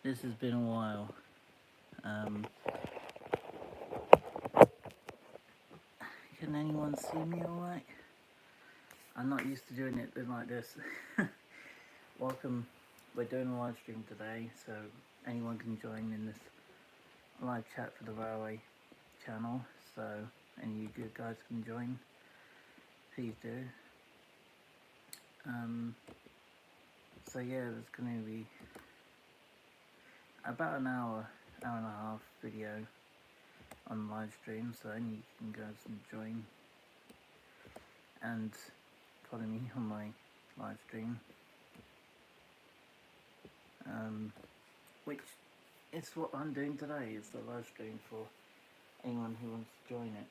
This has been a while. Can anyone see me alright? I'm not used to doing it like this. Welcome. We're doing a live stream today, so anyone can join in this live chat for the Railway channel. So any of you good guys can join. Please do. So yeah, there's going to be about an hour and a half video on the live stream, so any of you can guys can join and follow me on my live stream, which is what I'm doing today. Is the live stream for anyone who wants to join it.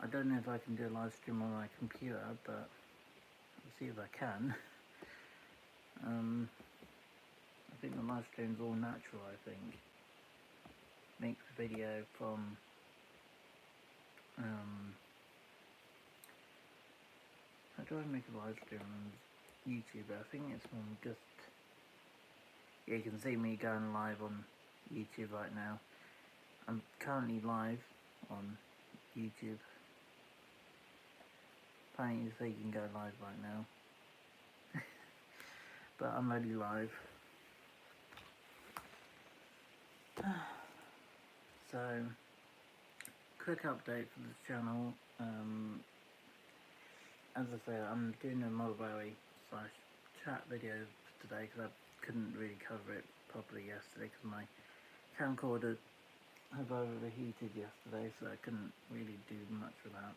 I don't know if I can do a live stream on my computer, but I'll see if I can. I think the live stream's all natural. I think make the video from how do I make a live stream on YouTube? I think it's from just, yeah, you can see me going live on YouTube right now. I'm currently live on YouTube. Apparently you say you can go live right now. But I'm already live. So, quick update for the channel. As I say, I'm doing a Mulberry / chat video today because I couldn't really cover it properly yesterday because my camcorder had overheated yesterday, so I couldn't really do much with that.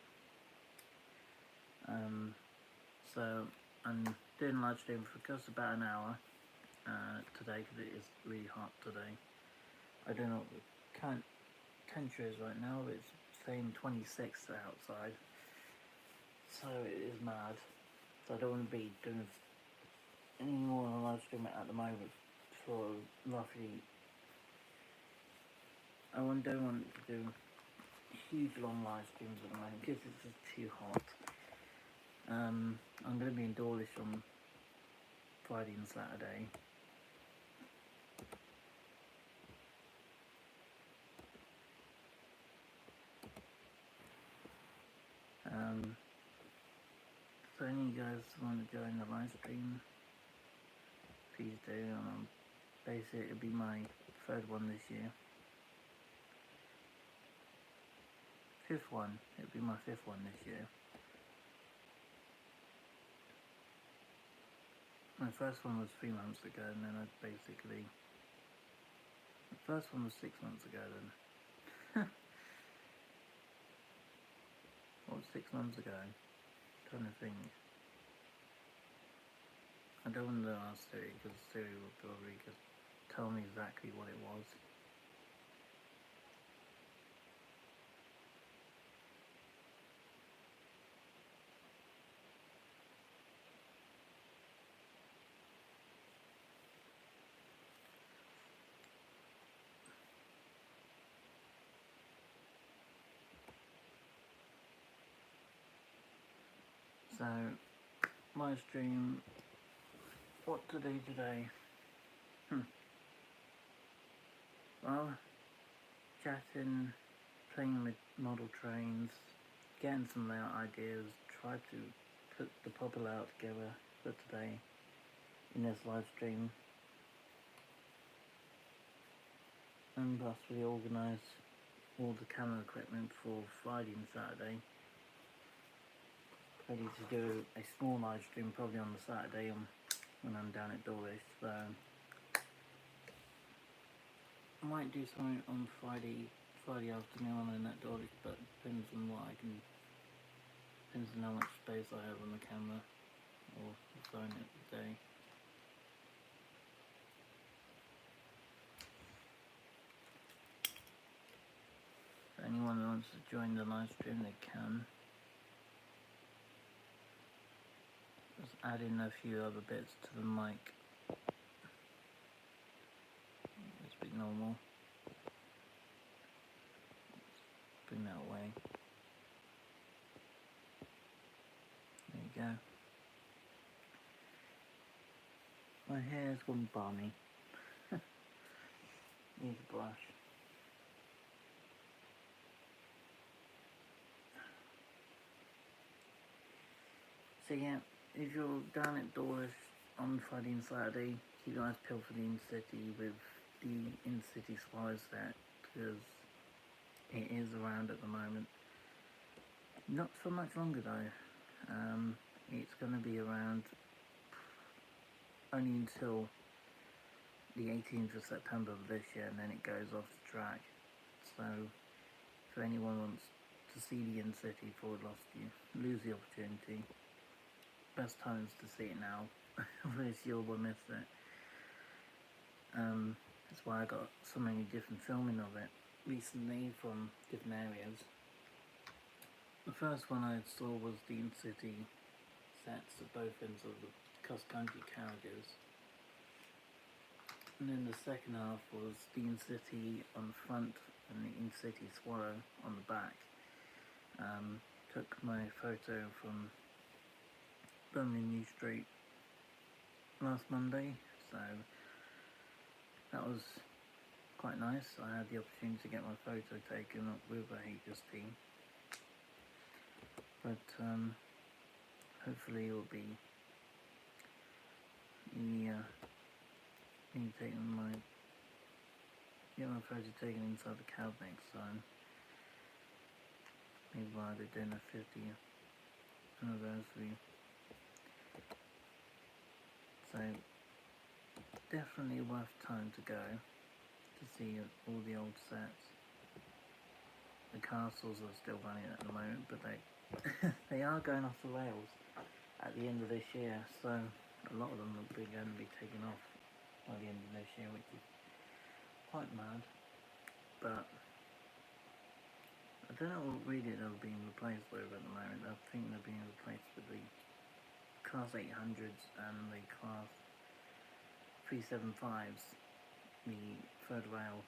So I'm doing a live stream for just about an hour today because it is really hot today. I don't know what the current temperature is right now, but it's saying 26 outside. So it is mad. So I don't want to be doing any more on a live stream at the moment for roughly. I don't want to do huge long live streams at the moment because it's just too hot. I'm going to be in Dawlish on Friday and Saturday. So any of you guys want to join the live stream, please do. Basically it'll be my third one this year. Fifth one. It'll be my fifth one this year. My first one was 3 months ago, and then I basically... The first one was 6 months ago then. What was 6 months ago? I'm trying to think. I don't want to ask Siri, because Siri will probably just tell me exactly what it was. So, live stream, what to do today? Well, chatting, playing with model trains, getting some layout ideas, try to put the pop layout together for today in this live stream, and possibly organise all the camera equipment for Friday and Saturday. Ready to do a small live stream probably on the Saturday when I'm down at Dawlish, so I might do something on Friday afternoon when I'm at Dawlish, but depends on what I can, depends on how much space I have on the camera or the phone at the day. If anyone who wants to join the live stream, they can. Just add in a few other bits to the mic. Let's be normal. Bring that away. There you go. My hair's gone balmy. Need a brush. So yeah, if you're down at Dawlish on Friday and Saturday, keep your eyes peeled for the In-City with the In-City Swallow set, because it is around at the moment. Not for much longer though. It's going to be around only until the 18th of September of this year, and then it goes off the track. So, if anyone wants to see the In-City before it lost you, lose the opportunity. Best times to see it now. Otherwise you will miss it. That's why I got so many different filming of it recently from different areas. The first one I saw was the In-City sets at both ends of the cross-country carriages. And then the second half was the In-City on the front and the In-City Swallow on the back. Took my photo from Birmingham New Street last Monday, so that was quite nice. I had the opportunity to get my photo taken up with a HST, but hopefully it will be get my photo taken inside the cab next time. Maybe while they're doing a 50th anniversary. So definitely worth time to go to see all the old sets. The castles are still running at the moment, but they are going off the rails at the end of this year, so a lot of them are going to be taken off by the end of this year, which is quite mad. But I don't know what really they're being replaced with at the moment. I think they're being replaced with the Class 800s and the Class 375s, the third rail,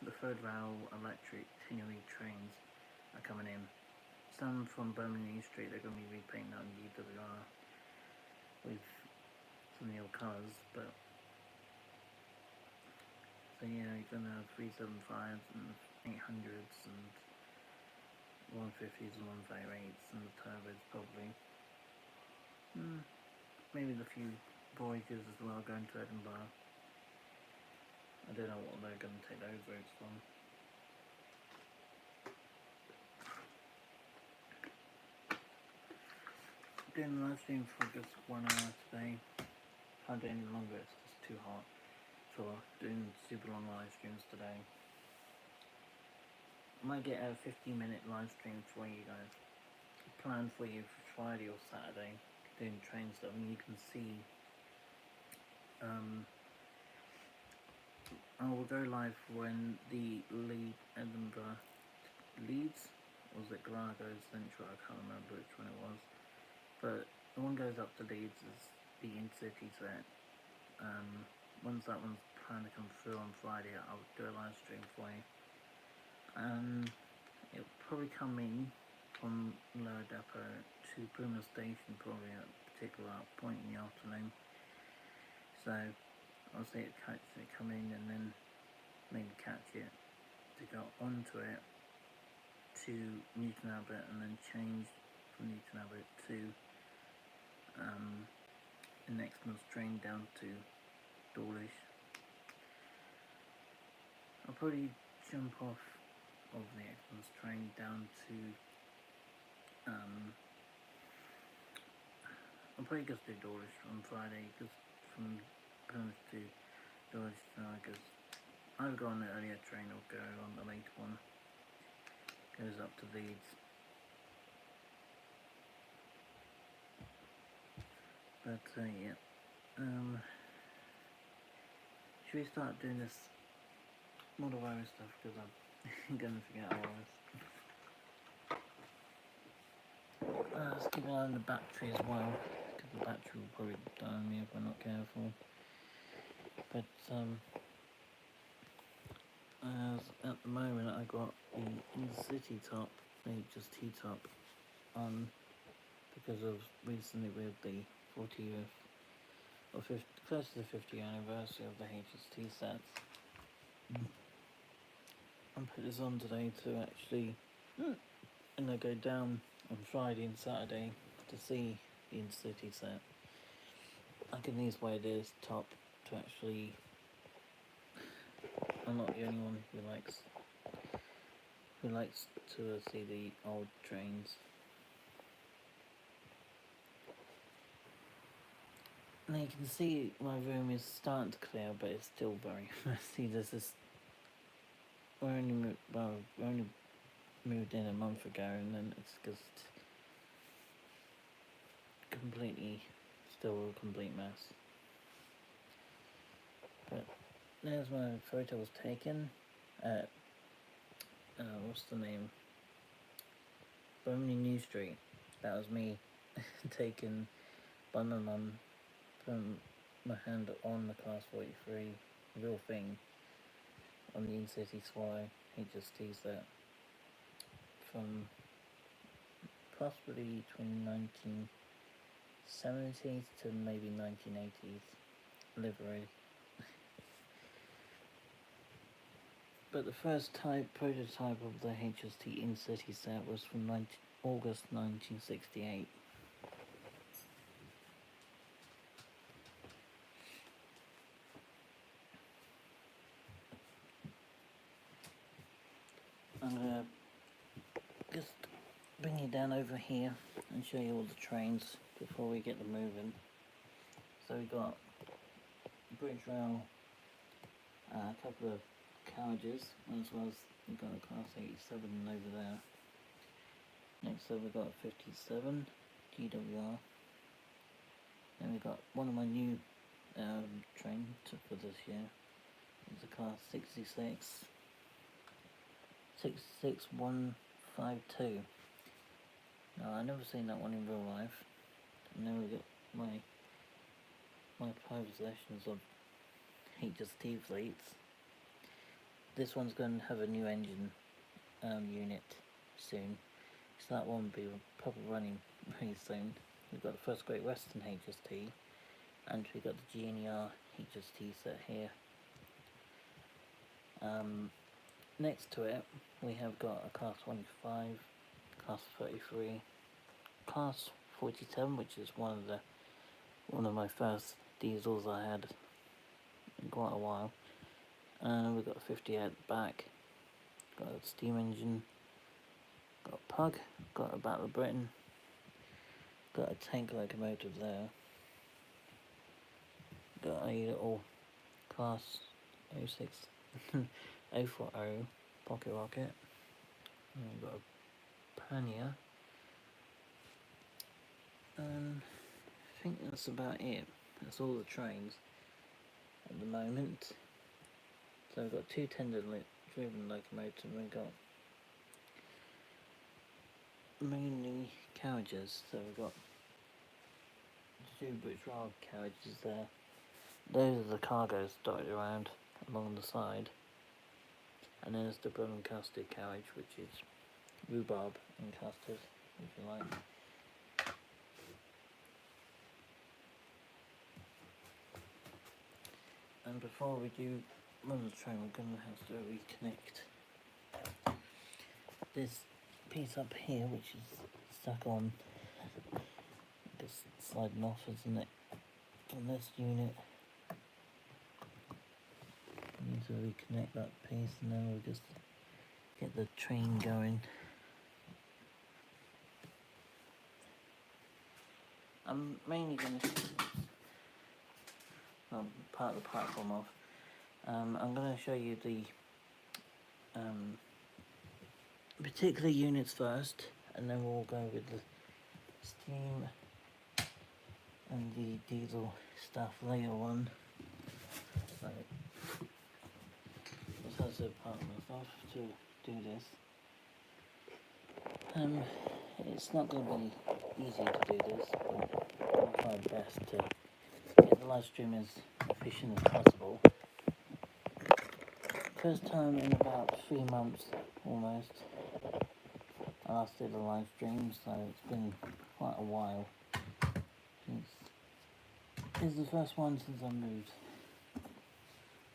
the third rail electric Tinnery trains are coming in. Some from Birmingham New Street, they're going to be repainting on UWR with some new colours, but so yeah, you're going to have 375s and 800s and 150s and 158s and the turbos probably. Maybe the few Voyagers as well going to Edinburgh. I don't know what they're going to take those routes from. Doing the live stream for just 1 hour today. Can't do any longer, it's just too hot for doing super long live streams today. I might get a 15-minute live stream for you guys. Planned for you for Friday or Saturday, doing train stuff, and you can see. I will go live when the Edinburgh Leeds, or was it Glasgow Central? I can't remember which one it was. But the one goes up to Leeds is the In-City set. Once that one's planned to come through on Friday, I'll do a live stream for you. It'll probably come in from Lower Depot to Plymouth Station, probably at a particular point in the afternoon. So I'll see it, catch it, come in, and then maybe catch it to go onto it to Newton Abbot, and then change from Newton Abbot to the next month's train down to Dawlish. I'll probably jump off of the Exmouth train down to I'll probably just do Dawlish on Friday, because from Plymouth to Dawlish, because either go on the earlier train or go on the later one. Goes up to Leeds. But yeah. Should we start doing this model virus stuff, because I'm gonna forget all this. Let's keep an eye on the battery as well, because the battery will probably die on me if I'm not careful. But at the moment I got the In-City top, maybe just T-top, on because of recently with the 40th or 50, close to the 50th anniversary of the HST sets. I put this on today to actually, and I go down on Friday and Saturday to see the Intercity set. I can use where it is top to actually. I'm not the only one who likes to see the old trains. Now you can see my room is starting to clear, but it's still very messy. There's this. We only moved in a month ago, and then it's just completely, still a complete mess. But there's my photo was taken at what's the name? Birmingham New Street. That was me taken by my mum from my hand on the Class 43 real thing on the Intercity Swallow HST set from possibly between 1970s to maybe 1980s livery. But the first prototype of the HST Intercity set was from August 1968. I'm gonna just bring you down over here and show you all the trains before we get them moving. So we got bridge rail, a couple of carriages, as well as we've got a Class 87 over there. Next up we've got 57 GWR. Then we've got one of my new trains for this year. It's a Class 66 66152. Now I've never seen that one in real life. And then we got my private possessions of HST fleets. This one's going to have a new engine unit soon, so that one will be probably running very soon. We've got the First Great Western HST, and we've got the GNER HST set here. Next to it, we have got a Class 25, Class 33, Class 47, which is one of my first diesels I had in quite a while. We've got a 50 at the back, got a steam engine, got a Pug, got a Battle of Britain, got a tank locomotive there, got a little Class 06 040 pocket rocket, and we've got a Pannier, and I think that's about it. That's all the trains at the moment. So we've got two tender-driven locomotives, and we've got mainly carriages. So we've got two bridge rail carriages there. Those are the cargoes dotted around along the side. And then there's the Bremen Custard carriage, which is rhubarb and custard, if you like. And before we do run the train, we're going to have to reconnect this piece up here, which is stuck on, just sliding off, isn't it, from this unit. We need to reconnect that piece, and then we'll just get the train going. I'm mainly going to part of the platform off. I'm going to show you the particular units first, and then we'll go with the steam and the diesel stuff later on. So just have to part myself to do this. It's not going to be easy to do this, but I'll try my best to get the live stream as efficient as possible. First time in about 3 months almost I last did a live stream, so it's been quite a while since is the first one since I moved.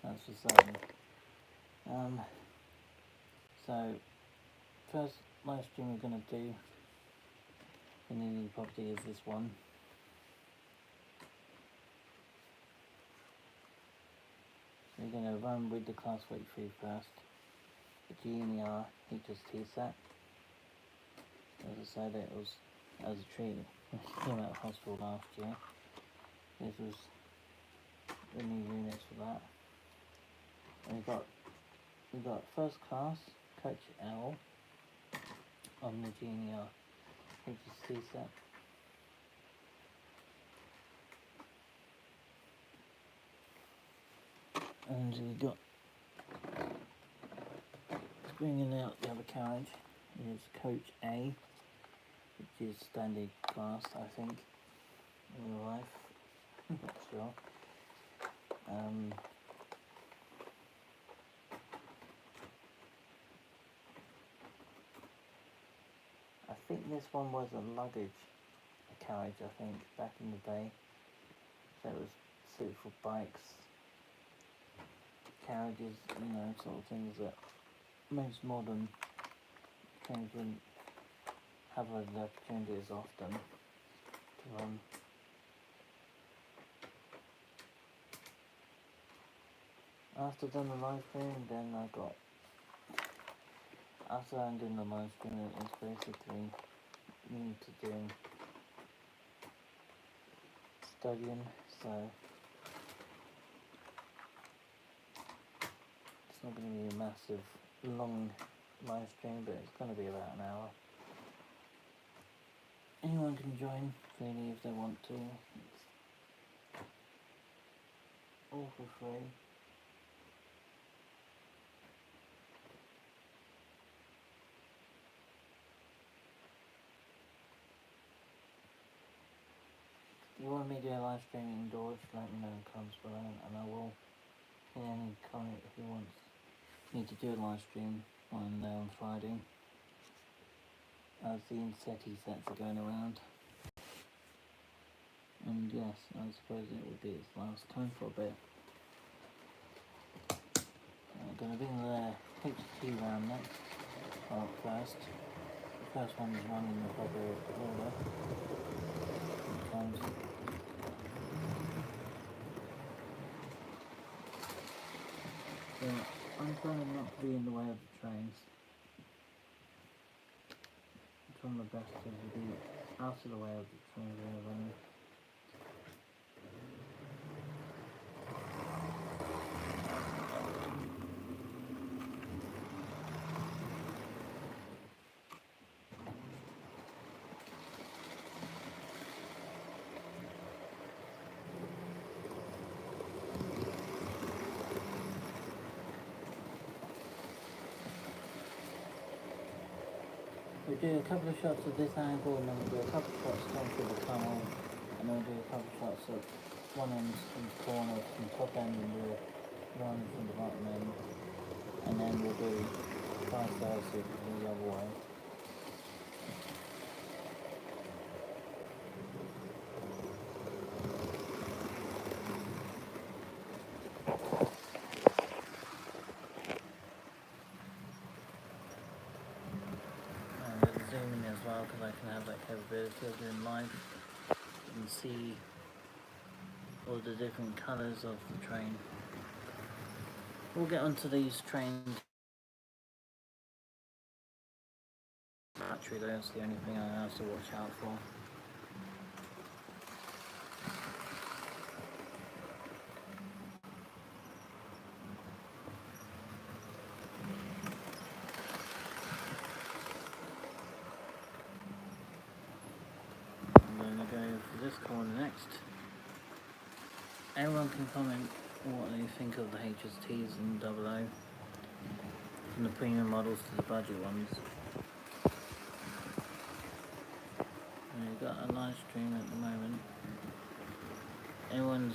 That's for certain. So first live stream we're gonna do in the new property is this one. We're gonna run with the Class 43 first. The GNER HST set. As I said, it was as a treatment. Came out of hospital last year. This was the new units for that. And we got first class Coach L on the GNER HST set. And we got bringing out the other carriage is Coach A, which is standard class, I think, in real life. I'm not sure. I think this one was a luggage carriage, I think, back in the day. So it was suited for bikes, carriages, sort of things that most modern trains wouldn't have the opportunities often to run. After done the live stream, then after I'm doing the live stream, it's basically me to doing studying, so it's not going to be a massive, long live stream, but it's going to be about an hour. Anyone can join freely if they want to. It's all for free. If you want me to do a live stream indoors, let me know in the comments below, and I will in any comment who wants me to do a live stream on Friday, as the Insetti sets are going around. And yes, I suppose it will be its last time for a bit. I'm going to bring the HT round next, first. The first one is running in the proper order. So I'm trying not to be in the way of the trains. I'm trying my best to be out of the way of the trains that are running. We do a couple of shots of this angle, and then we'll do a couple of shots going through the tunnel, and then we'll do a couple of shots of one end from the corner, from the top end, and we'll run from the bottom end, and then we'll do vice versa the other way. Zooming as well, because I can have that capability of doing live and see all the different colours of the train. We'll get onto these trains. Battery, that's the only thing I have to watch out for. This corner next. Everyone can comment what they think of the HSTs and 00, from the premium models to the budget ones. And we've got a live stream at the moment. Everyone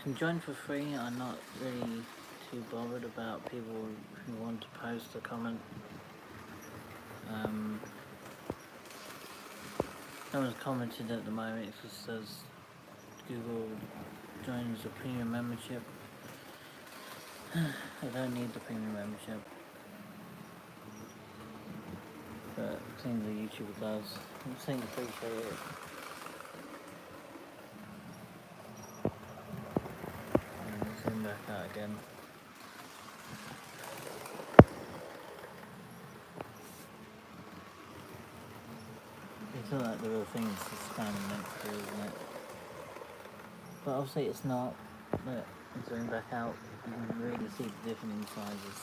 can join for free. I'm not really too bothered about people who want to post a comment. No one's commented at the moment. It just says Google join as a premium membership. I don't need the premium membership, but it seems the YouTuber does. I seem to appreciate it. And zoom back out again. It's not like the real thing is the spam next to, isn't it? But obviously it's not. But zoom back out, you can really see the different sizes.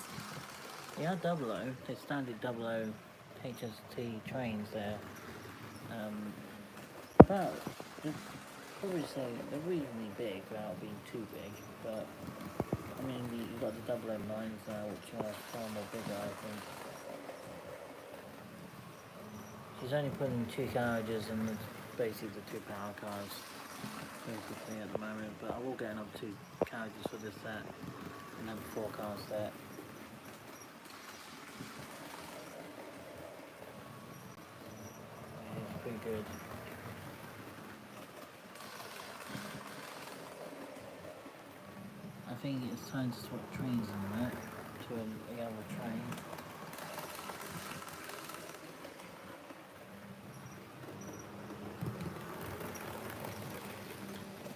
They are 00, they're standard 00 HST trains there. About, I'd probably say they're reasonably big without being too big, but I mean you've got the 009s now which are far more bigger, I think. She's only putting 2 carriages and it's basically the 2 power cars basically at the moment, but I will get another 2 carriages for this set and then 4 cars set. Yeah, it's pretty good. I think it's time to swap trains in that to the other train.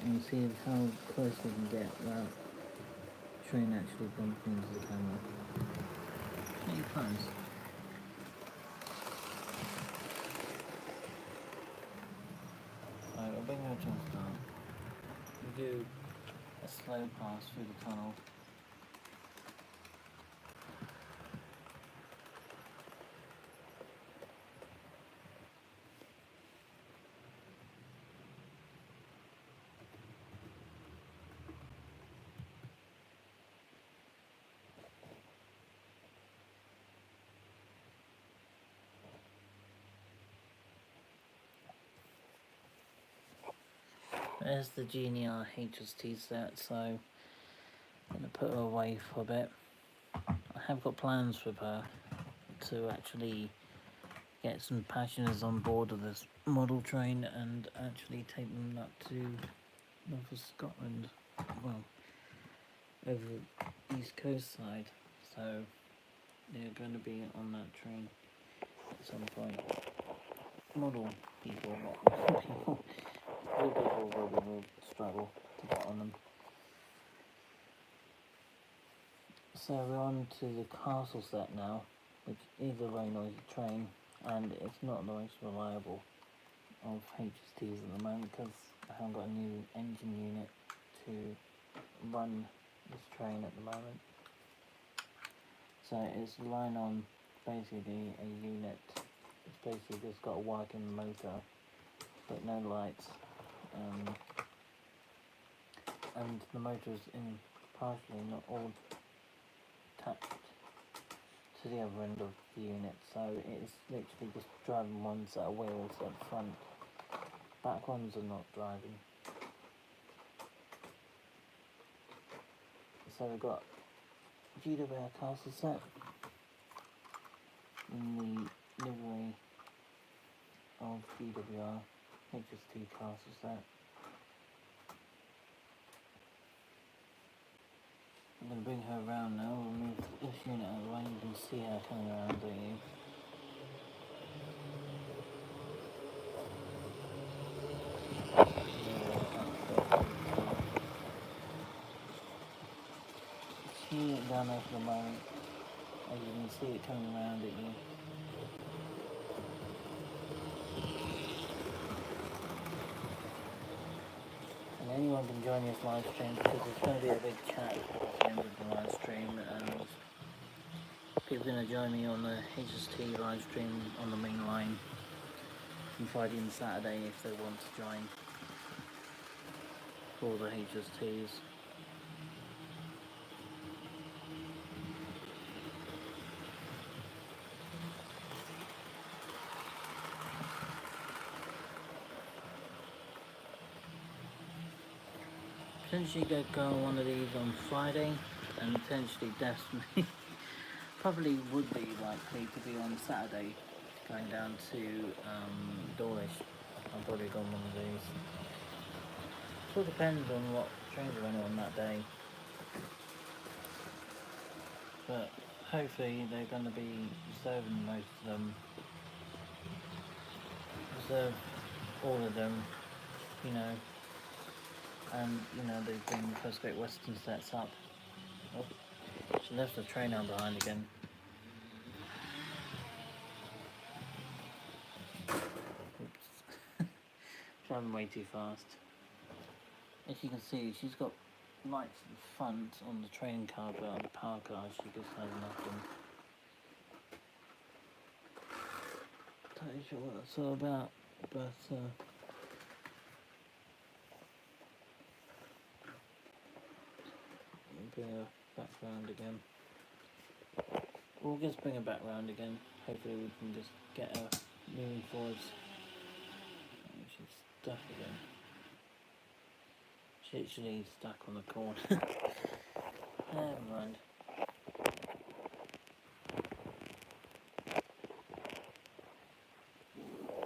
And see how close we can get without the train actually bumping into the camera. Pretty close. Alright, we'll bring her to a start. We do a slow pass through the tunnel. There's the GNR HST set, so I'm going to put her away for a bit. I have got plans with her to actually get some passengers on board of this model train and actually take them up to North Scotland, well, over the east coast side, so they're going to be on that train at some point. Model people, not people. Real people will struggle to get on them. So we're on to the castle set now, which is a very noisy train, and it's not the most reliable of HSTs at the moment because I haven't got a new engine unit to run this train at the moment. So it's relying on basically a unit. It's basically just got a working motor, but no lights. And the motor is in partially, not all, attached to the other end of the unit, so it's literally just driving one set of wheels at the front. Back ones are not driving. So we've got GWR castle set in the livery of GWR HST castle set. I'm going to bring her around now. We'll move this unit out of the way. You can see her coming around, don't you? See it down there for the moment. As you can see it coming around at you. And anyone can join this live stream because there's going to be a big chat at the end of the live stream, and people are going to join me on the HST live stream on the main line on Friday and Saturday if they want to join for the HSTs. Potentially go on one of these on Friday, and potentially definitely probably would be likely to be on Saturday going down to Dawlish. I'll probably go on one of these. It all depends on what trains are running on that day. But hopefully they're going to be serving most of them. Reserve all of them, you know. And, you know, they've been First Great Western sets up. Oh, she left the train out behind again. Oops. Driving way too fast. As you can see, she's got lights in front on the train car, but on the power car she just has nothing. Not really sure what that's all about, but bring her back round again. We'll just bring her back round again. Hopefully we can just get her moving forwards. Oh, she's stuck again. She's literally stuck on the corner. Never mind.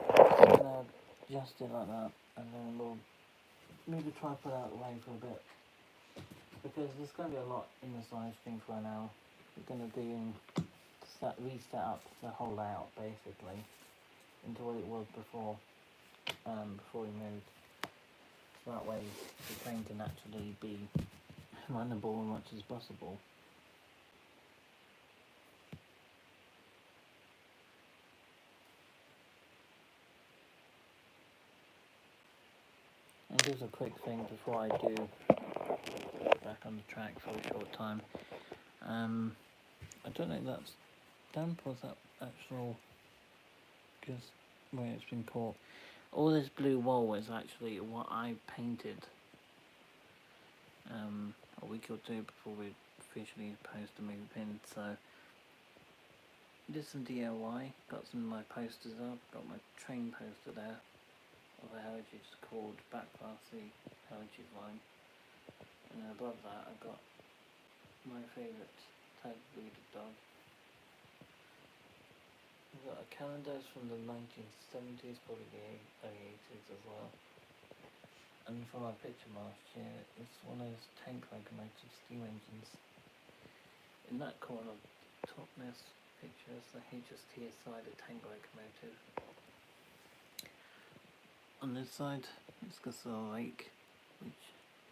I'm gonna adjust it like that, and then we'll maybe try to put out the way for a bit. Because there's going to be a lot in this live stream for an hour. We're going to be reset up the whole layout basically into what it was before we moved. So that way the train can actually be runnable as much as possible. And just a quick thing before I do back on the track for a short time. I don't know if that's damp or is that actual just where it's been caught. All this blue wall is actually what I painted a week or two before we officially supposed to move in. So did some DIY, got some of my posters up, got my train poster there of the heritage called Back Past the Heritage Line, and then above that I've got my favourite tag breeder dog. We've got a calendar from the 1970s, probably the early 80s as well. And from my picture last year, it's one of those tank locomotive steam engines. In that corner, top left picture is the HST side of tank locomotive. On this side, it's got a lake, which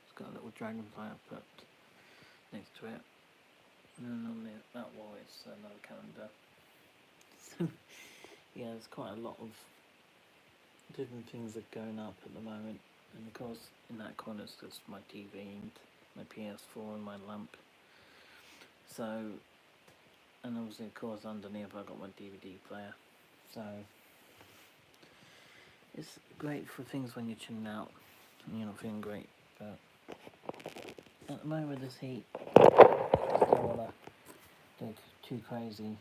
has got a little dragonfly I put next to it. And then on that wall, it's another calendar. So, yeah, there's quite a lot of different things that are going up at the moment. And of course, in that corner is just my TV and my PS4 and my lamp. So, and obviously, of course, underneath I've got my DVD player. So, it's great for things when you're chilling out and you're not feeling great. But at the moment with this heat, I just don't want to go too crazy.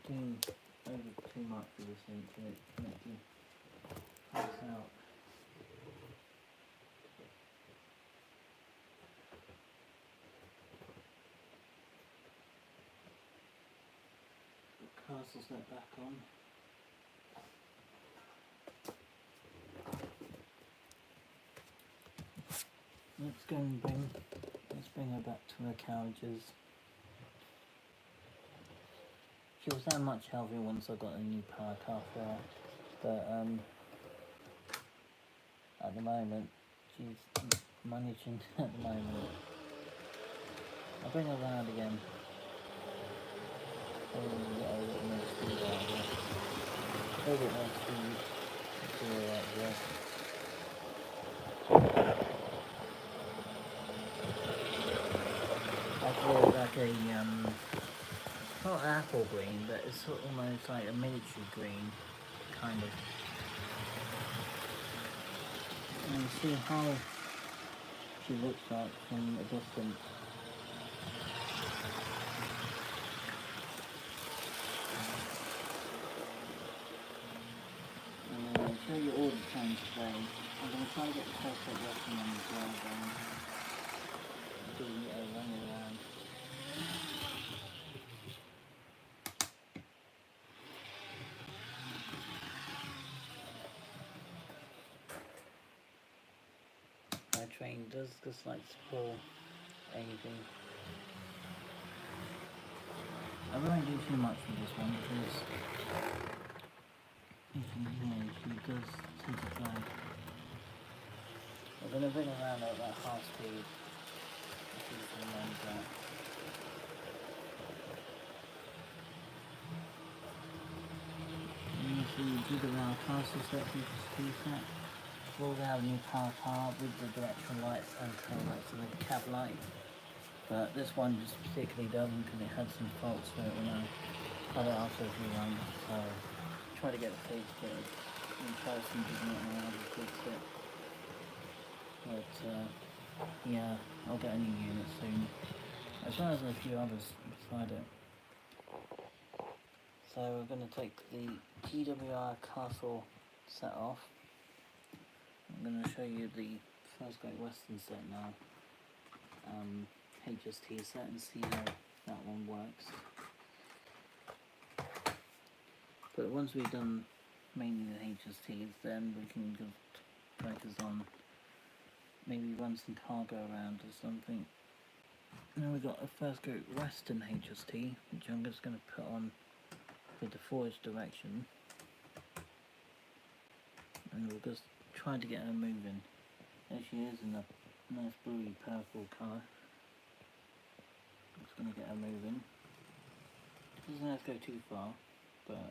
Doing over too much with this heat to make you pass out. Castle set back on. Let's bring her back to her carriages. She was that much healthier once I got a new power car for her, but at the moment she's managing at the moment. I'll bring her around again. Probably get a little more speed out of it. A little bit more speed. Let's do it like this. Like a not apple green, but it's sort of almost like a miniature green, kind of. And you see how she looks like from a distance. And I'll show you all the trains today. I'm going to try to get the first bit working on as well, then do a running around. train does just like to pull anything. I won't do too much with this one because you can hear she does tend to fly. We're going to bring around at that half speed. If you can remember that. And you see you do the round faster set, you can speed set. We'll have a new power car with the directional lights and tail lights and the cab light. But this one just particularly doesn't because it had some faults where it when I had it after a few runs. So try to get it fixed, but in person did not know how to fix it. But yeah, I'll get a new unit soon. As well as a few others beside it. So we're going to take the TWR Castle set off. I'm going to show you the First Great Western set now. HST set and see how that one works. But once we've done mainly the HSTs, then we can just focus on maybe run some cargo around or something. Now we've got a First Great Western HST, which I'm just going to put on with the forward direction. And we'll just try to get her moving. There she is in a nice bluey purple colour. Just going to get her moving. Doesn't have to go too far, but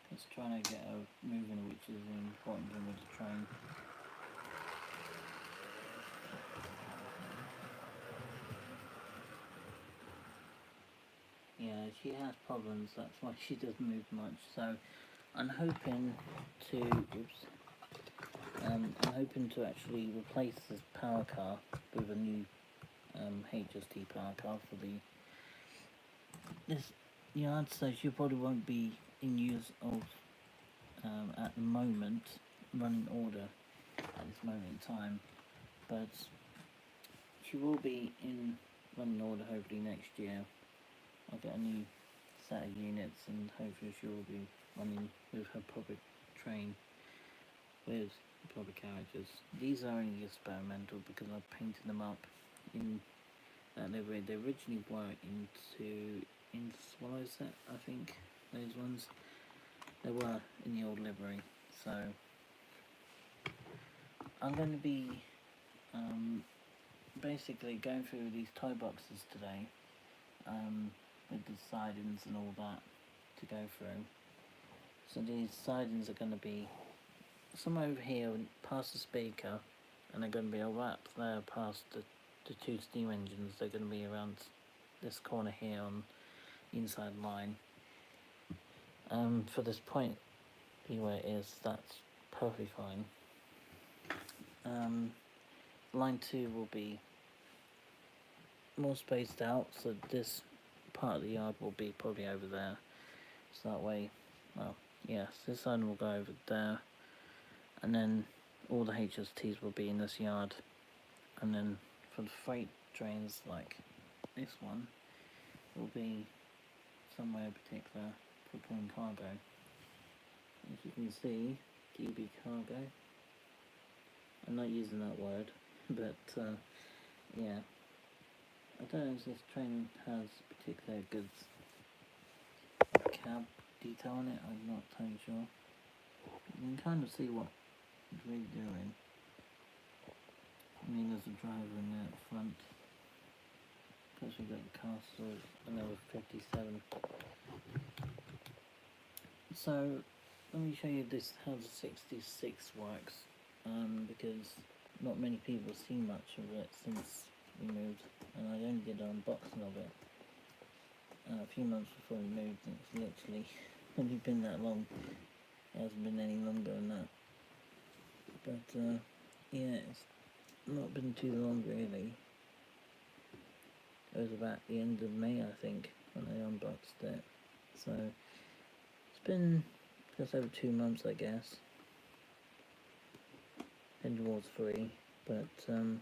just trying to get her moving, which is an important thing with the train. Yeah, she has problems, that's why she doesn't move much. So I'm hoping to actually replace this power car with a new HST power car for this yard, so she probably won't be in use of at the moment, running order at this moment in time, but she will be in running order hopefully next year. I'll get a new set of units and hopefully she will be running with her proper train with proper carriages. These are only experimental because I've painted them up in livery. They originally were in Swallow set, I think, those ones. They were in the old livery, so I'm going to be basically going through these toy boxes today with the sidings and all that to go through. So these sidings are going to be somewhere over here past the speaker, and they're going to be right up there past the two steam engines. They're going to be around this corner here on the inside line. For this point, be where it is, that's perfectly fine. Line 2 will be more spaced out, so this part of the yard will be probably over there. So that way, well, yes, this side will go over there, and then all the HSTs will be in this yard, and then for the freight trains like this one will be somewhere particular for pulling cargo. As you can see, DB cargo. I'm not using that word, but yeah. I don't know if this train has particular good cab detail on it, I'm not totally sure. You can kind of see what it's really doing. I mean, there's a driver in there at the front. Plus we've got the castle, another 57. So, let me show you this, how the 66 works, because not many people have seen much of it since we moved, and I only did an unboxing of it a few months before we moved, and it's literally only been that long. It hasn't been any longer than that. But yeah, it's not been too long really. It was about the end of May, I think, when I unboxed it. So it's been just over 2 months, I guess. Heading towards 3, but well,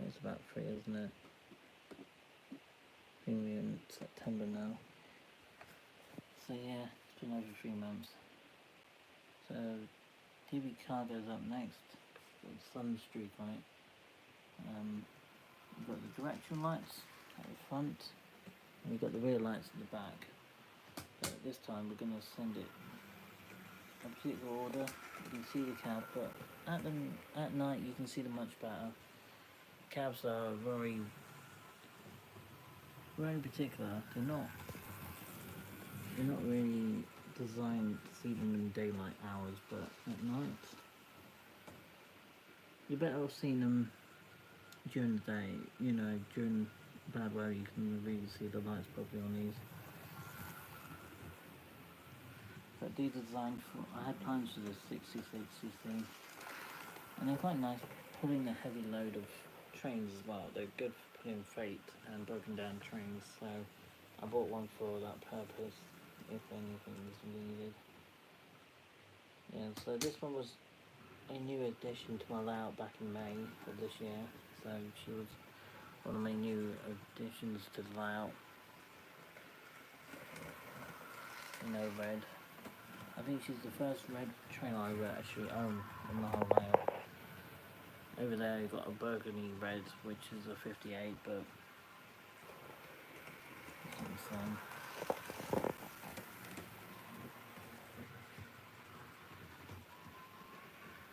it's about 3, isn't it? I think we're in September now. So yeah, it's been over 3 months. So DB Cargo's up next. got the sun streak on it. We've got the direction lights at the front, and we've got the rear lights at the back. But this time we're going to send it a particular order. You can see the cab, but at night you can see them much better. Cabs are very particular. They're not really designed to see them in daylight hours, but at night you're better off seeing them during the day. You know, during bad weather you can really see the lights properly on these. But these are designed for, I had plans for the 66cc, and they're quite nice pulling a heavy load of trains as well. They're good for pulling freight and broken down trains, so I bought one for that purpose, if anything was needed. Yeah, so this one was a new addition to my layout back in May of this year, so she was one of my new additions to the layout. You know, red. I think she's the first red train I actually own in the whole layout. Over there you've got a burgundy red, which is a 58, but it's not the same.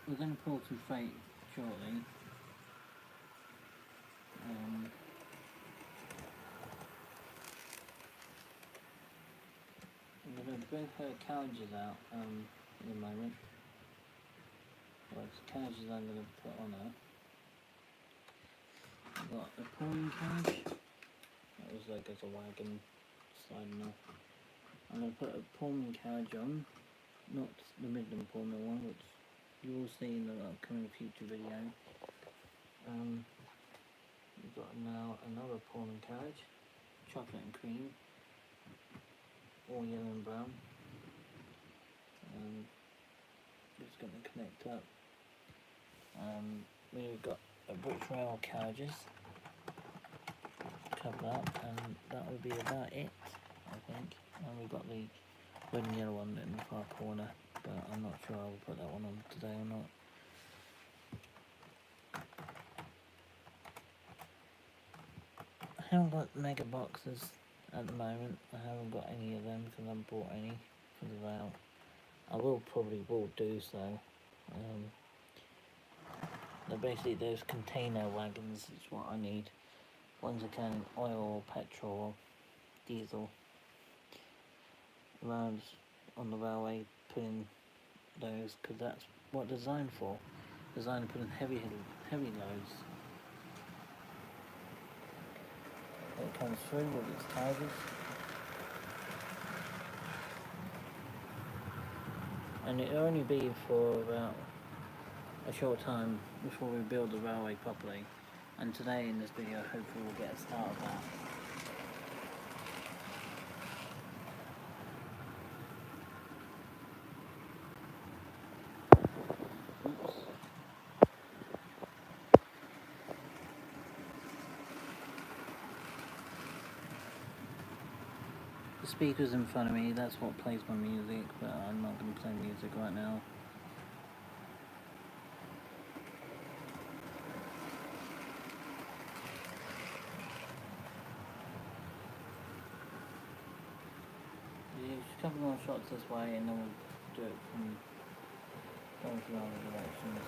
We're going to pull some freight shortly. I'm going to bring her carriages out in a moment. Well, it's carriages I'm going to put on her. I've got a Pullman carriage. That was like as a wagon sliding off. I'm going to put a Pullman carriage on, not the Midland Pullman one, which you will see in the upcoming future video. We've got now another Pullman carriage, chocolate and cream, all yellow and brown. Just going to connect up. We've got a brick rail carriages, cover up, and that will be about it, I think. And we've got the red and yellow one in the far corner, but I'm not sure I'll put that one on today or not. I haven't got mega boxes at the moment. I haven't got any of them because I haven't bought any for the layout. I probably will do so. They're basically those container wagons is what I need. Ones that can oil, petrol, diesel. Around on the railway, putting those, because that's what they're designed for. Designed to put in heavy loads. It comes through with its carriages. And it'll only be for about a short time before we build the railway properly. And today in this video, hopefully we'll get a start of that. Oops. The speaker's in front of me, that's what plays my music, but I'm not going to play music right now. A couple more shots this way and then we'll do it from both the other directions.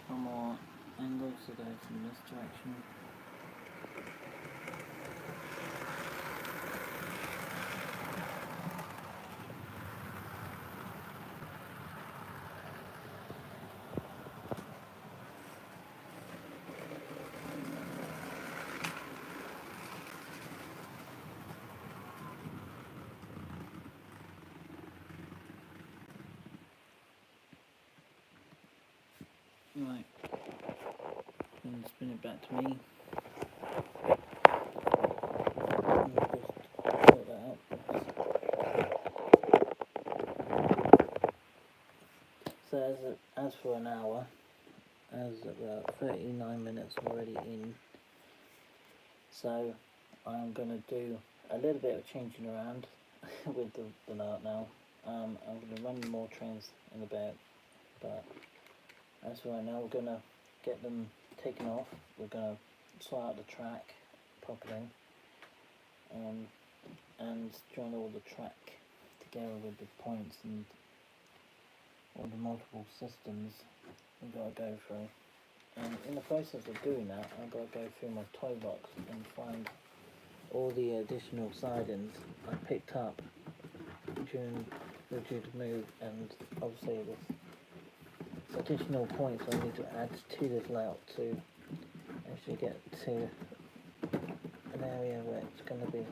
One more angles to go from this direction. Right, and spin it back to me. And just sort that out. So as for an hour, as about 39 minutes already in, so I'm going to do a little bit of changing around with the layout now. I'm going to run more trains in a bit, but as for right now, we're going to get them taken off. We're going to sort out the track properly, and join all the track together with the points and all the multiple systems we've got to go through. And in the process of doing that, I've got to go through my toy box and find all the additional sidings I picked up during the due to move, and obviously there's additional points I need to add to this layout to actually get to an area where it's going to be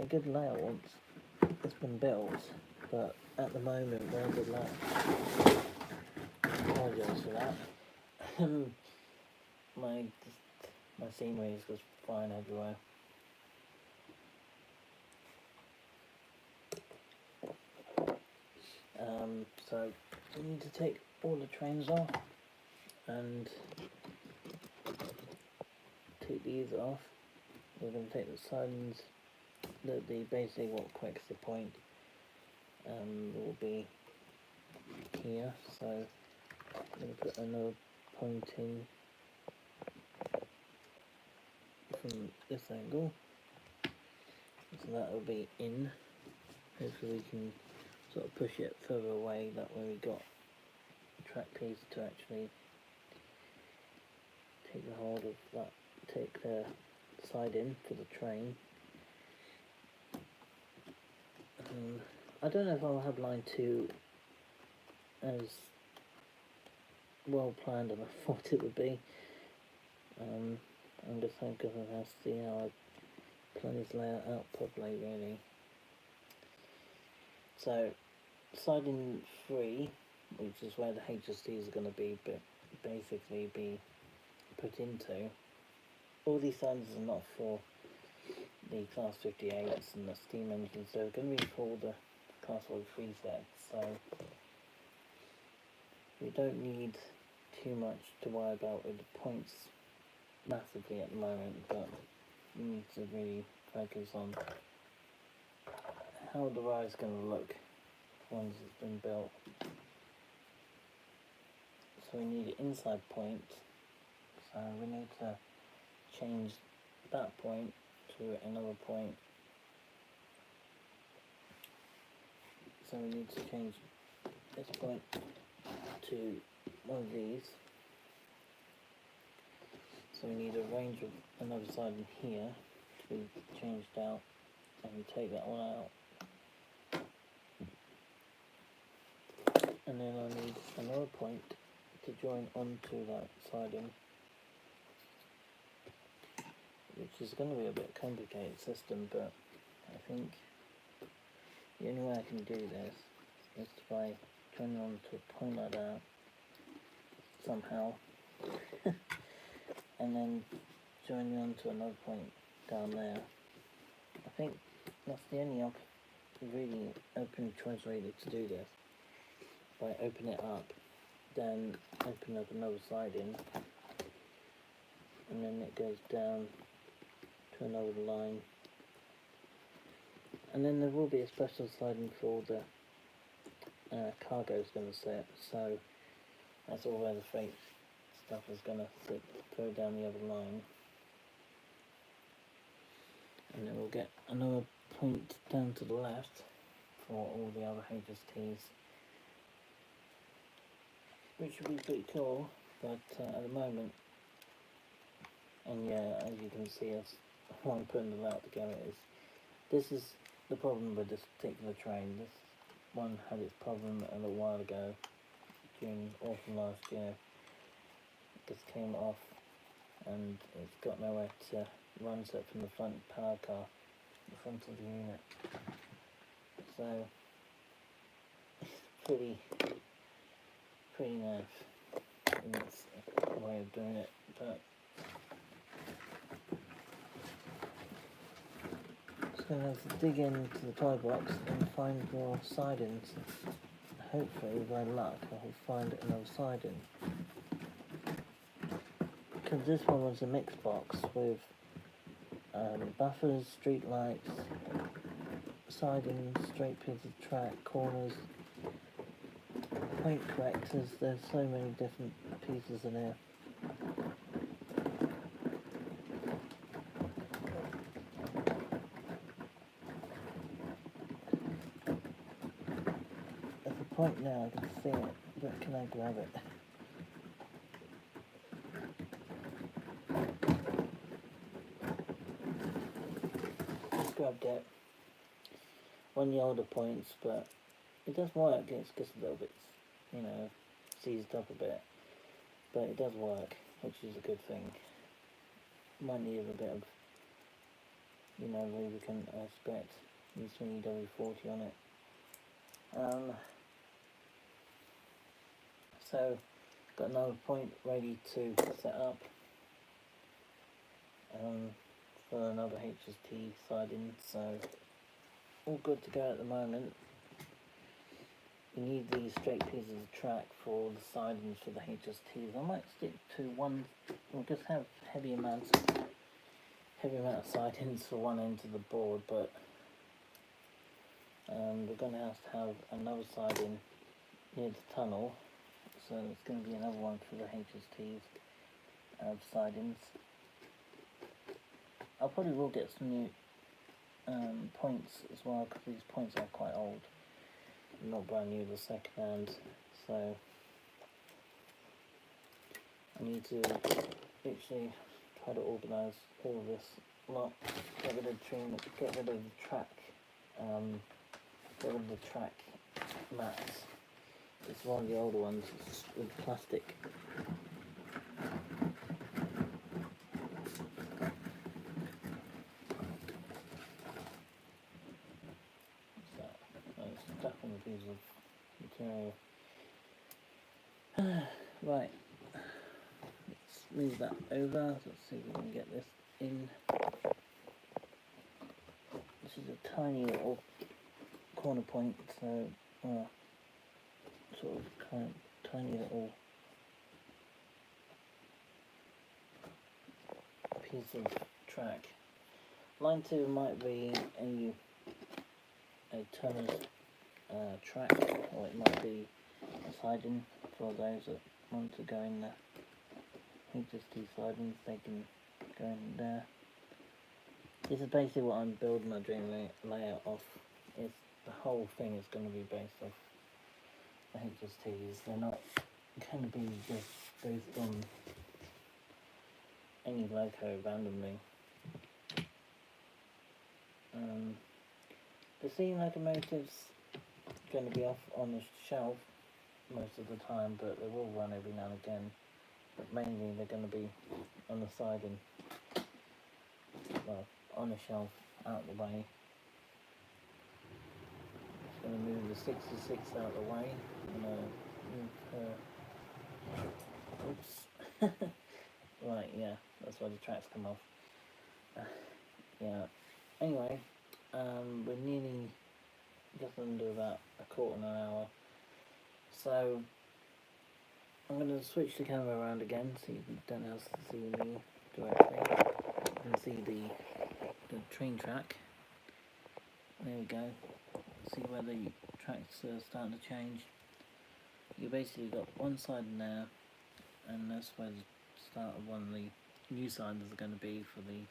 a good layout once it's been built, but at the moment very good layout. Apologise for that. my scenery is just flying everywhere. So we need to take all the trains off and take these off. We're going to take the sidings, the basically what connects the point will be here, so I'm going to put another point in from this angle, so that will be in. Hopefully we can sort of push it further away, that way we got a track piece to actually take the hold of that, take the side in for the train. I don't know if I'll have line 2 as well planned as I thought it would be. I'm just thinking I have to see how I plan this layout out properly, really. So, siding 3, which is where the HSTs are going to be, basically be put into. All these sidings are not for the Class 58s and the steam engines, they're going to be for the Class 43 sets, so we don't need too much to worry about with the points massively at the moment, but we need to really focus on how the ride's going to look once it's been built. So we need an inside point, so we need to change that point to another point. So we need to change this point to one of these. So we need a range of another side in here to be changed out, and we take that one out. And then I need another point to join onto that siding, which is going to be a bit complicated system, but I think the only way I can do this is by joining onto a point like that somehow, and then joining onto another point down there. I think that's the only really open choice really to do this. By open it up, then open up another siding, and then it goes down to another line, and then there will be a special siding for all the cargo is going to sit, so that's all where the freight stuff is going to sit further down the other line, and then we'll get another point down to the left for all the other HSTs, which would be pretty cool, but at the moment, and yeah, as you can see, why I'm putting the layout together this is the problem with this particular train. This one had its problem a little while ago, during autumn last year. It just came off, and it's got nowhere to run except from the front power car, the front of the unit. So, it's pretty naff in its way of doing it, but just going to have to dig into the toy box and find more sidings. Hopefully, with my luck, I'll find another siding. Because this one was a mixed box with buffers, street lights, siding, straight pieces of track, corners, point correctors. There's so many different pieces in here. At the point now I can see it, but can I grab it? Just grabbed it. One of the older points, but it does work. It's just a little bit, you know, seized up a bit, but it does work, which is a good thing. Might need a bit of, you know, lubricant, I expect. Use some EW40 on it. So got another point ready to set up for another HST siding, so all good to go at the moment. You need these straight pieces of track for the sidings for the HSTs. I might stick to one, we'll just have heavy amount of sidings for one end of the board, but we're going to have another siding near the tunnel, so it's going to be another one for the HSTs sidings. I probably will get some new points as well, because these points are quite old, not brand new, they're second hand, so I need to literally try to organise all of this lot, get rid of the track, get rid of the track mats. It's one of the older ones, it's with plastic. Stuck on a piece of material. Right, let's move that over. Let's see if we can get this in. This is a tiny little corner point, so sort of kind of tiny little piece of track. Line 2 might be a Turner's track, or it might be a siding for those that want to go in the HST sidings, they can go in there. This is basically what I'm building my dream layout off. Is the whole thing is going to be based off the HSTs. They're not going to be just based on any loco randomly. The steam locomotives going to be off on the shelf most of the time, but they will run every now and again. But mainly they're going to be on the siding, well, on the shelf, out the way. Just going to move the 66 out of the way. I'm going to move her. Oops. Right, yeah, that's why the tracks come off. Yeah. Anyway, we're nearly just under about a quarter of an hour, so I'm going to switch the camera around again so you don't have to see me directly. You can see the train track. There we go. See where the tracks are starting to change. You basically got one side in there, and that's where the start of one of the new sidings are going to be for the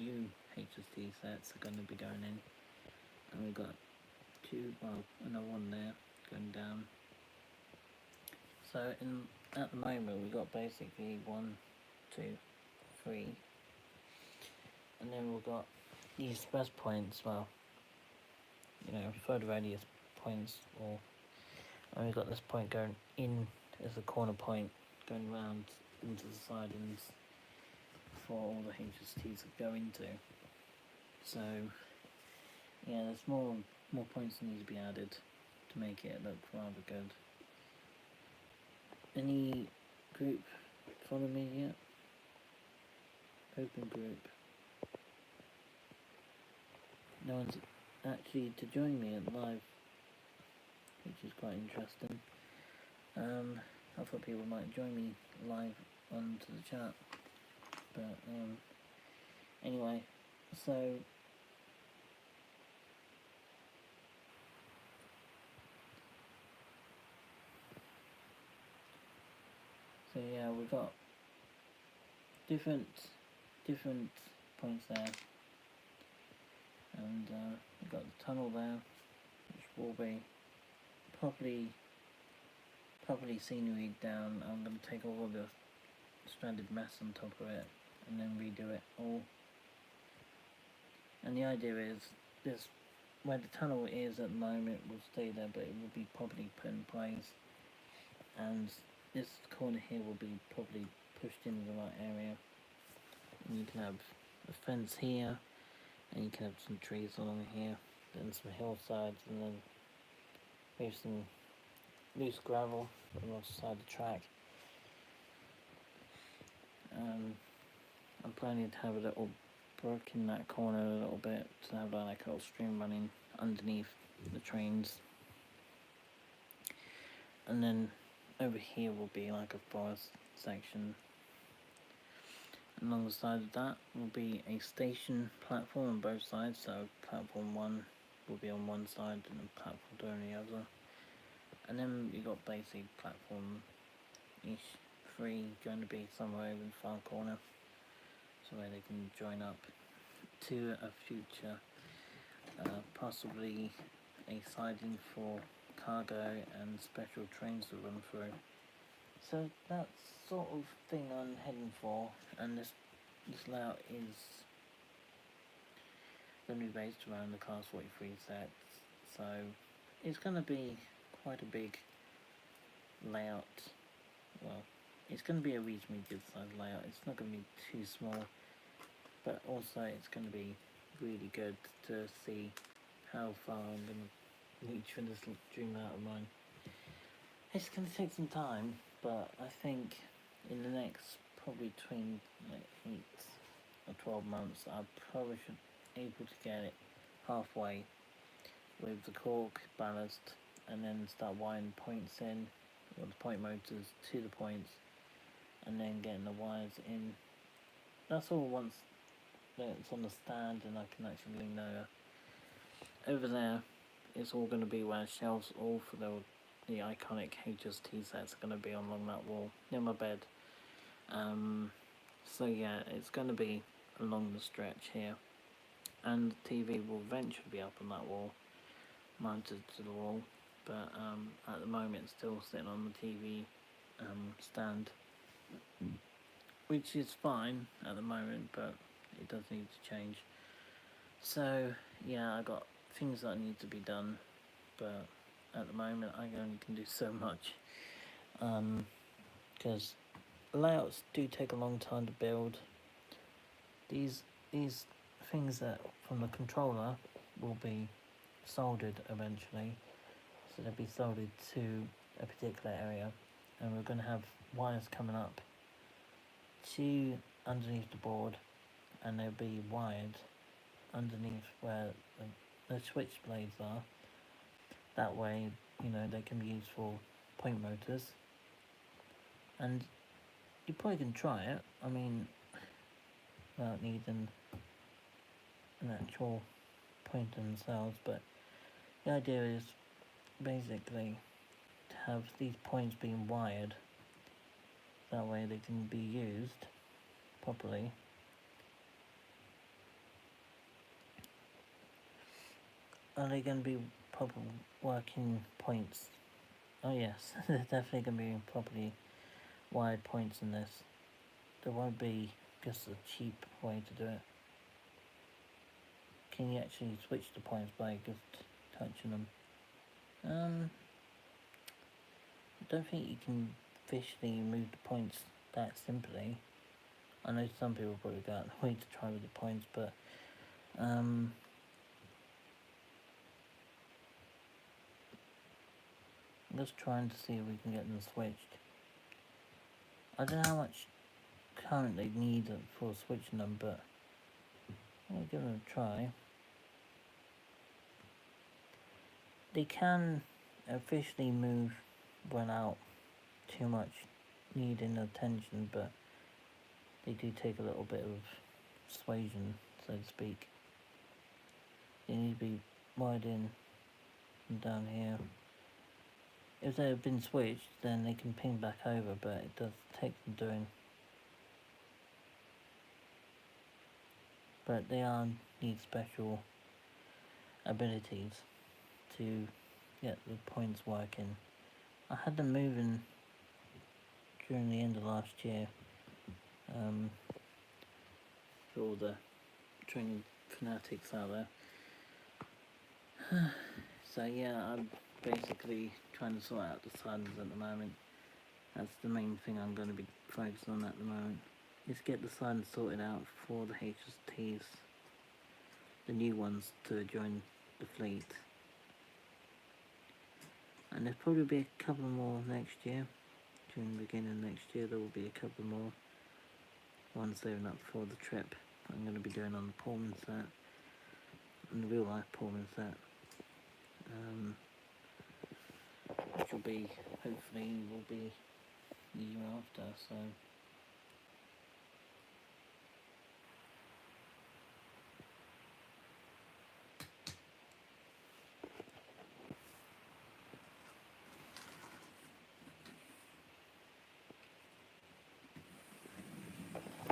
new HST sets are going to be going in. And we've got another one there going down. So at the moment we've got basically 1, 2, 3, and then we've got the express points, well, you know, further radius points, and we've got this point going in as a corner point, going round into the sidings for all the HSTs to go into. So yeah, there's more points that need to be added to make it look rather good. Any group follow me yet? Open group. No one's actually to join me at live, which is quite interesting. I thought people might join me live onto the chat, but anyway, so So yeah, we've got different points there, and we've got the tunnel there, which will be properly scenery down. I'm going to take all of the stranded mess on top of it and then redo it all. And the idea is this, where the tunnel is at the moment will stay there, but it will be properly put in place, and this corner here will be probably pushed into the right area. And you can have a fence here, and you can have some trees along here, then some hillsides, and then maybe some loose gravel along the side of the track. I'm planning to have a little brook in that corner a little bit, to have like a little stream running underneath the trains. And then over here will be like a forest section. And along the side of that will be a station platform on both sides, so platform 1 will be on one side and then platform 2 on the other. And then you got basic platform-ish 3 going to be somewhere over in the far corner, so where they can join up to a future, possibly a siding for cargo and special trains to run through. So that's sort of thing I'm heading for, and this layout is going to be based around the Class 43 sets, so it's going to be quite a big layout. Well, it's going to be a reasonably good sized layout. It's not going to be too small, but also it's going to be really good to see how far I'm going to reach with this dream layout of mine. It's going to take some time, but I think in the next probably between like 8 or 12 months, I probably should be able to get it halfway with the cork ballast, and then start wiring points in, or the point motors to the points, and then getting the wires in. That's all once it's on the stand and I can actually lean over. Over there, it's all going to be where shelves all for the iconic HST sets are going to be along that wall near my bed. So yeah, it's going to be along the stretch here, and the TV will eventually be up on that wall, mounted to the wall, but at the moment it's still sitting on the TV stand, which is fine at the moment, but it does need to change. So yeah, I got things that need to be done, but at the moment I only can do so much, because layouts do take a long time to build. These things that from the controller will be soldered eventually, so they'll be soldered to a particular area, and we're going to have wires coming up to underneath the board, and they'll be wired underneath where the switch blades are. That way, you know, they can be used for point motors, and you probably can try it, I mean, without needing an actual point themselves, but the idea is basically to have these points being wired, that way they can be used properly. Are they going to be proper working points? Oh yes, there's definitely going to be properly wired points in this. There won't be just a cheap way to do it. Can you actually switch the points by just touching them? I don't think you can visually move the points that simply. I know some people probably go out the way to try with the points, but just trying to see if we can get them switched. I don't know how much current they need for switching them, but I'll give them a try. They can officially move without too much needing attention, but they do take a little bit of persuasion, so to speak. They need to be wired in and down here, if they have been switched, then they can ping back over, but it does take them doing. But they need special abilities to get the points working. I had them moving during the end of last year, for all the training fanatics out there. So yeah, I'm basically trying to sort out the silence at the moment. That's the main thing I'm going to be focused on at the moment, is get the silence sorted out for the HSTs, the new ones, to join the fleet. And there'll probably be a couple more next year. During the beginning of next year there will be a couple more ones saving up for the trip I'm going to be doing on the Pullman set, on the real life Pullman set, which will be, hopefully, will be the year after, so.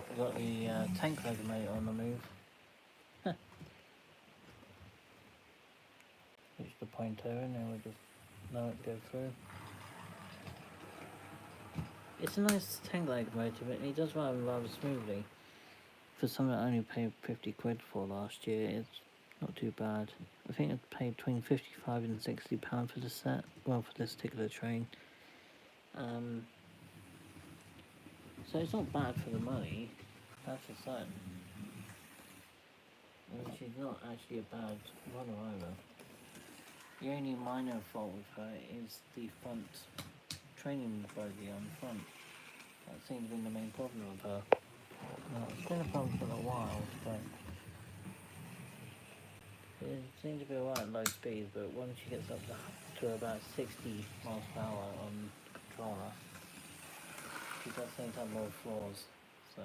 We've got the tank locomotive on the move. Reached the point over, and now we just let it go through. It's a nice tank locomotive, and it does run rather smoothly. For something I only paid 50 quid for last year, it's not too bad. I think I paid between 55 and 60 pounds for the set, well, for this particular train. So it's not bad for the money, that's for certain. And she's not actually a bad runner either. The only minor fault with her is the front training bogey on the front. That seems to be the main problem with her. It's been a problem for a while, but it seems to be alright at low speed, but once she gets up to about 60 miles per hour on the controller, she does seem to have more flaws, so.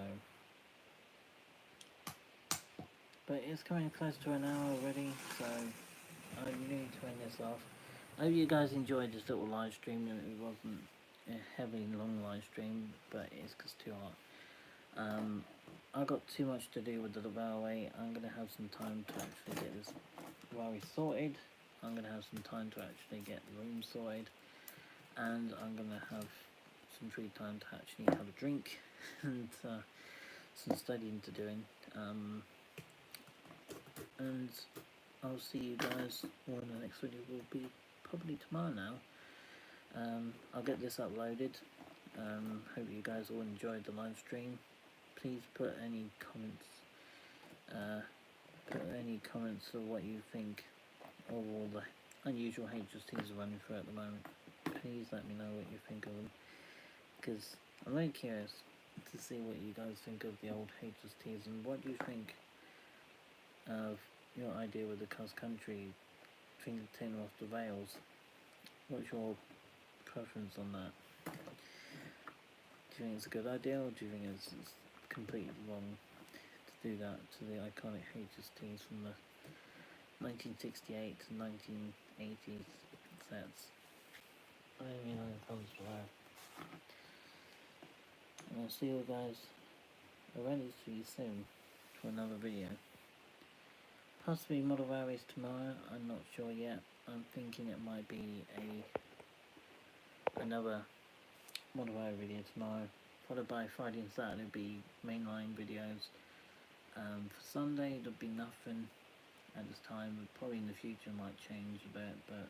But it's coming close to an hour already, so I need to end this off. I hope you guys enjoyed this little live stream. It wasn't a heavily long live stream, but it's just too hot. I got too much to do with the railway. I'm going to have some time to actually get this railway sorted. I'm going to have some time to actually get the room sorted. And I'm going to have some free time to actually have a drink and some studying to doing. And I'll see you guys, well, the next video will be probably tomorrow now. I'll get this uploaded. Hope you guys all enjoyed the live stream. Please put any comments of what you think of all the unusual HSTs running through at the moment. Please let me know what you think of them, because I'm very curious to see what you guys think of the old HSTs, and what do you think of your idea with the cross country fingertip off the rails. What's your preference on that? Do you think it's a good idea, or do you think it's completely wrong to do that to the iconic HSTs from the 1968 to 1980s sets? Let me know in the comments below. And I'll see you guys already see you soon for another video. Possibly Model Railways tomorrow, I'm not sure yet. I'm thinking it might be another Model Railway video tomorrow, followed by Friday and Saturday will be mainline videos. For Sunday there'll be nothing at this time. Probably in the future might change a bit, but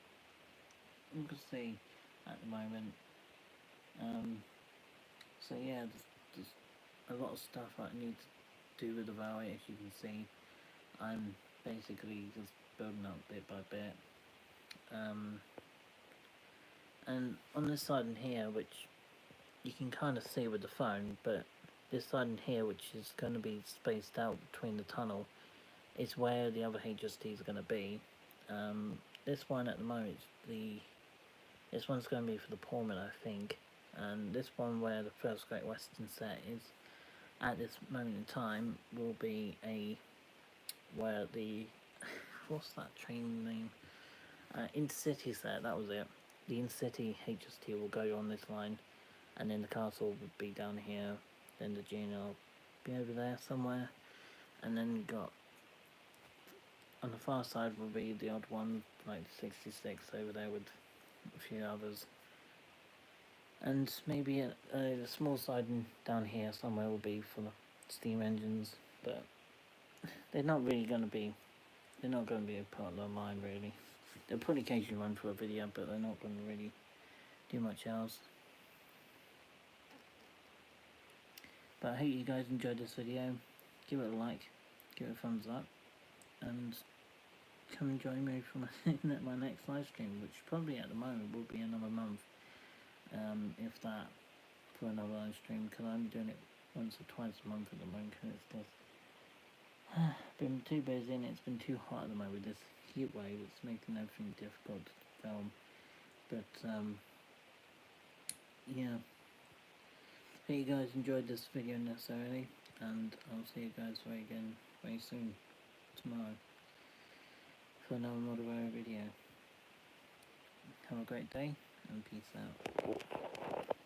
we'll see at the moment. So yeah, there's a lot of stuff I need to do with the railway. As you can see, I'm basically just building up bit by bit. And on this side in here, which you can kind of see with the phone, but this side in here, which is going to be spaced out between the tunnel, is where the other HSTs are going to be. This one at the moment, this one's going to be for the Pullman, I think, and this one where the first Great Western set is at this moment in time will be where the what's that train name? Intercity set, that was it. the in-city HST will go on this line, and then the castle would be down here, then the GNL will be over there somewhere, and then you got on the far side will be the odd one, like 66 over there with a few others. And maybe a small side down here somewhere will be for the steam engines, but they're not really going to be, they're not going to be a part of the line really. They'll probably occasionally run for a video, but they're not going to really do much else. But I hope you guys enjoyed this video. Give it a like, give it a thumbs up, and come and join me for my next live stream, which probably at the moment will be another month, if that, for another live stream, because I'm doing it once or twice a month at the moment, because it's just been too busy and it's been too hot at the moment with this heat wave. It's making everything difficult to film, but yeah, hope you guys enjoyed this video necessarily, and I'll see you guys very soon tomorrow for another Model Rail video. Have a great day and peace out.